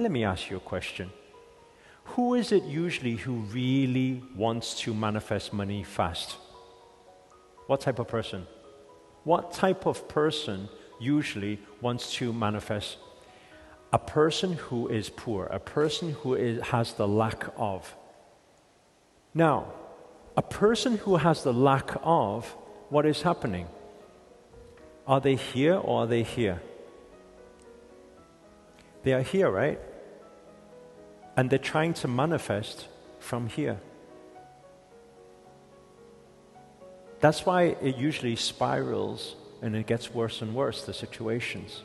Let me ask you a question. Who is it usually who really wants to manifest money fast? What type of person? What type of person usually wants to manifest? A person who is poor, a person who has the lack of. Now, a person who has the lack of, what is happening? Are they here or are they here? They are here, right? And they're trying to manifest from here. That's why it usually spirals and it gets worse and worse, the situations.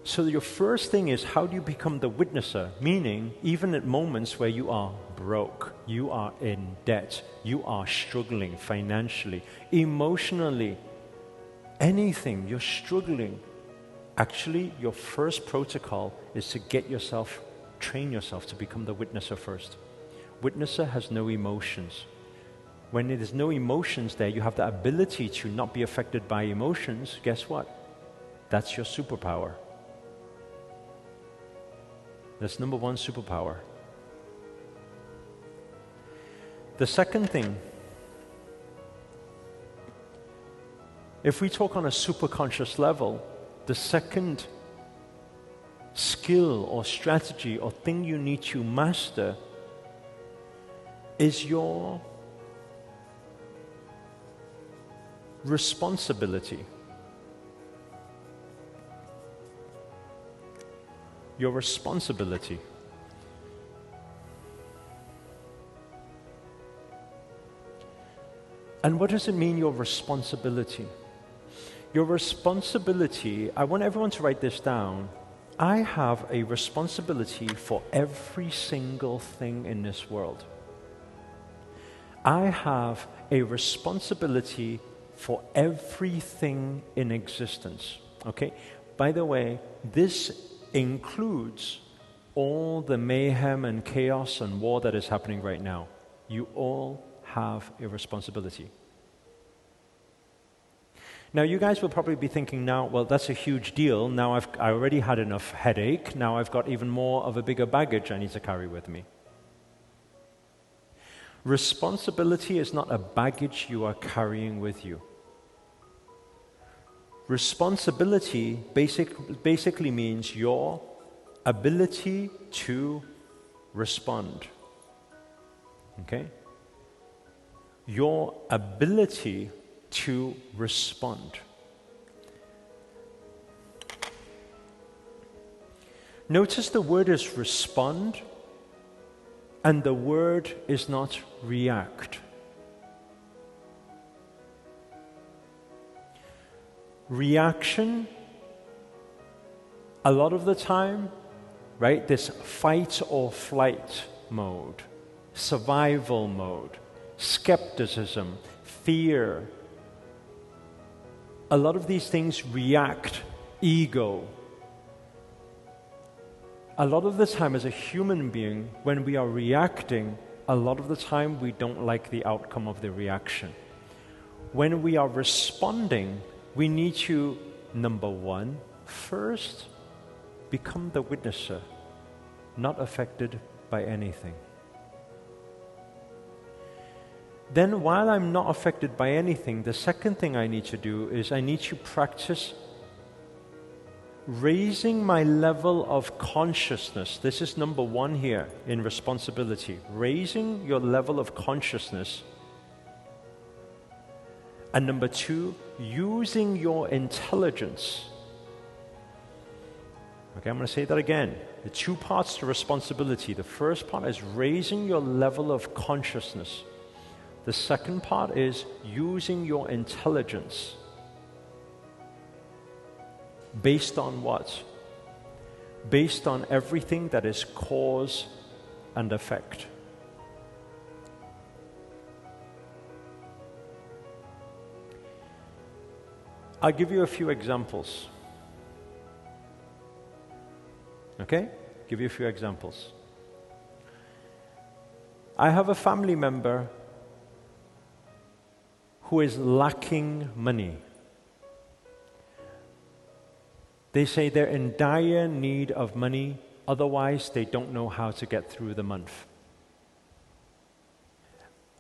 So your first thing is, how do you become the witnesser? Meaning, even at moments where you are broke, you are in debt, you are struggling financially, emotionally, anything, you're struggling. Actually, your first protocol is to train yourself to become the witnesser first. Witnesser has no emotions. When there's no emotions there, you have the ability to not be affected by emotions. Guess what? That's your superpower. That's number one superpower. The second thing, if we talk on a superconscious level, the second skill or strategy or thing you need to master is your responsibility. Your responsibility. And what does it mean, your responsibility? Your responsibility, I want everyone to write this down. I have a responsibility for every single thing in this world. I have a responsibility for everything in existence. Okay? By the way, this includes all the mayhem and chaos and war that is happening right now. You all have a responsibility. Now, you guys will probably be thinking now, well, that's a huge deal. Now I already had enough headache. Now I've got even more of a bigger baggage I need to carry with me. Responsibility is not a baggage you are carrying with you. Responsibility basically means your ability to respond. Okay? Your ability to respond. Notice the word is respond, and the word is not react. Reaction, a lot of the time, right, this fight or flight mode, survival mode, skepticism, fear. A lot of these things react, ego. A lot of the time as a human being, when we are reacting, a lot of the time we don't like the outcome of the reaction. When we are responding, we need to, number one, first, become the witnesser, not affected by anything. Then while I'm not affected by anything, the second thing I need to do is I need to practice raising my level of consciousness. This is number one here in responsibility. Raising your level of consciousness. And number two, using your intelligence. Okay, I'm going to say that again. The two parts to responsibility. The first part is raising your level of consciousness. The second part is using your intelligence. Based on what? Based on everything that is cause and effect. I'll give you a few examples. Okay? Give you a few examples. I have a family member who is lacking money. They say they're in dire need of money, otherwise they don't know how to get through the month.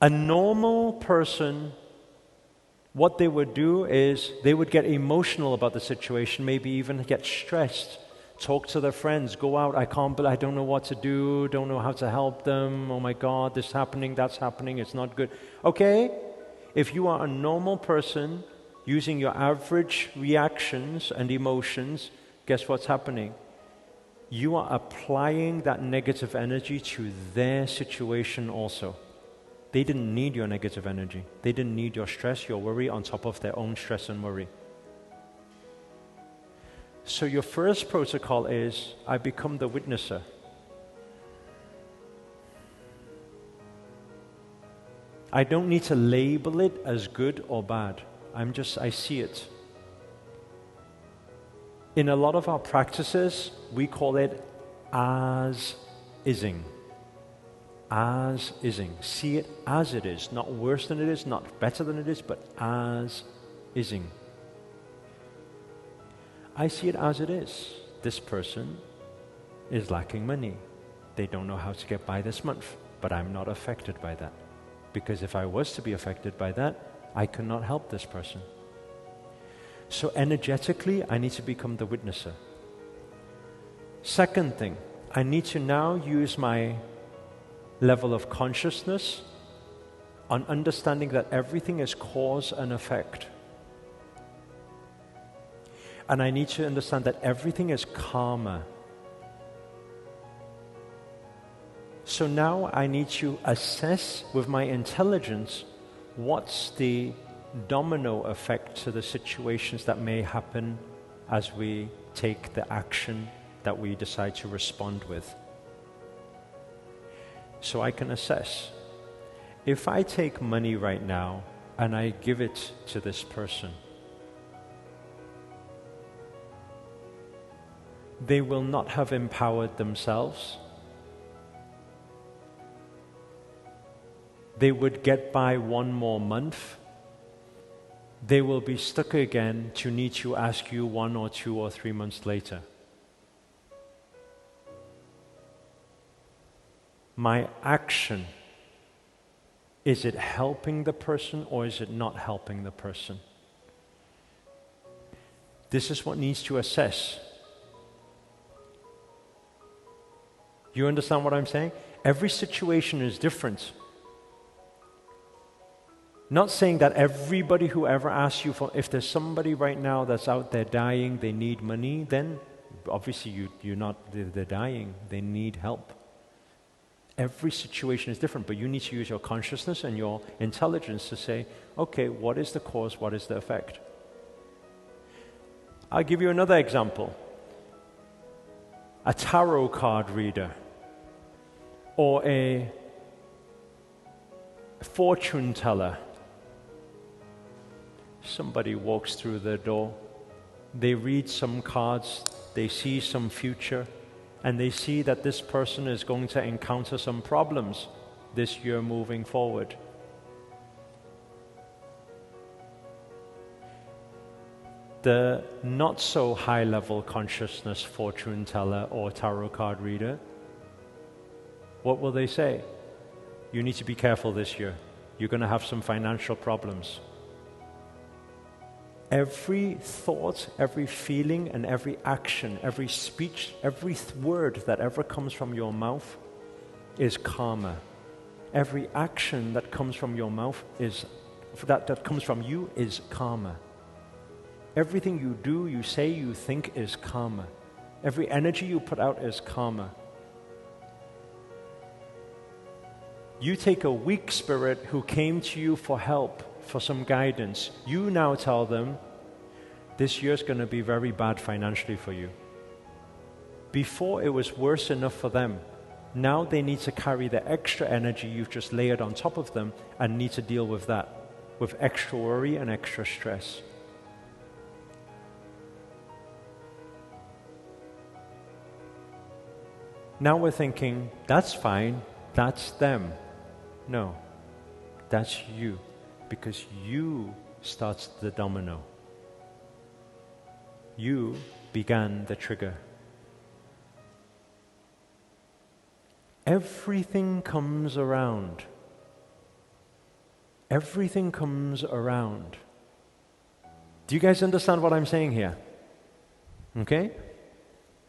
A normal person, what they would do is they would get emotional about the situation, maybe even get stressed, talk to their friends, go out, I don't know what to do, don't know how to help them, oh my God, this is happening, that's happening, it's not good. Okay, if you are a normal person using your average reactions and emotions, guess what's happening? You are applying that negative energy to their situation also. They didn't need your negative energy. They didn't need your stress, your worry on top of their own stress and worry. So your first protocol is, I become the witnesser. I don't need to label it as good or bad. I see it. In a lot of our practices, we call it as-ising. As-ising. See it as it is. Not worse than it is, not better than it is, but as-ising. I see it as it is. This person is lacking money. They don't know how to get by this month, but I'm not affected by that. Because if I was to be affected by that, I cannot help this person. So energetically, I need to become the witnesser. Second thing, I need to now use my level of consciousness on understanding that everything is cause and effect. And I need to understand that everything is karma. So now I need to assess with my intelligence what's the domino effect to the situations that may happen as we take the action that we decide to respond with. So I can assess. If I take money right now and I give it to this person, they will not have empowered themselves. They would get by one more month. They will be stuck again to need to ask you 1 or 2 or 3 months later. My action, is it helping the person or is it not helping the person? This is what needs to assess. You understand what I'm saying? Every situation is different. Not saying that everybody who ever asks you for, if there's somebody right now that's out there dying, they need money, then obviously they're dying, they need help. Every situation is different, but you need to use your consciousness and your intelligence to say, okay, what is the cause, what is the effect? I'll give you another example. A tarot card reader or a fortune teller. Somebody walks through their door, they read some cards, they see some future, and they see that this person is going to encounter some problems this year moving forward. The not so high level consciousness fortune teller or tarot card reader, what will they say? You need to be careful this year. You're going to have some financial problems. Every thought, every feeling, and every action, every speech, every word that ever comes from your mouth is karma. Every action that comes from your mouth that comes from you is karma. Everything you do, you say, you think is karma. Every energy you put out is karma. You take a weak spirit who came to you for help, for some guidance. You now tell them, this year's going to be very bad financially for you. Before it was worse enough for them. Now they need to carry the extra energy you've just layered on top of them and need to deal with that, with extra worry and extra stress. Now we're thinking, that's fine, that's them. No, that's you, because you starts the domino. you began the trigger. Everything comes around. Everything comes around. Do you guys understand what I'm saying here? Okay?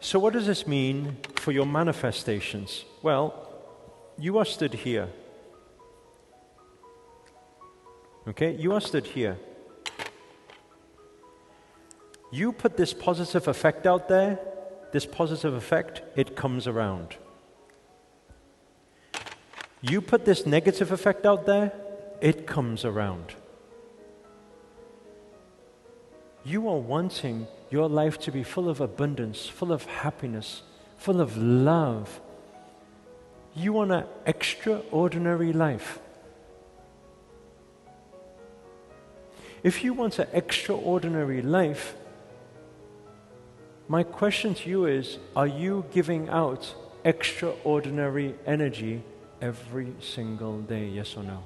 So what does this mean for your manifestations? Well, you are stood here. Okay? You are stood here. You put this positive effect out there, this positive effect, it comes around. You put this negative effect out there, it comes around. You are wanting your life to be full of abundance, full of happiness, full of love. You want an extraordinary life. If you want an extraordinary life, my question to you is, are you giving out extraordinary energy every single day, yes or no?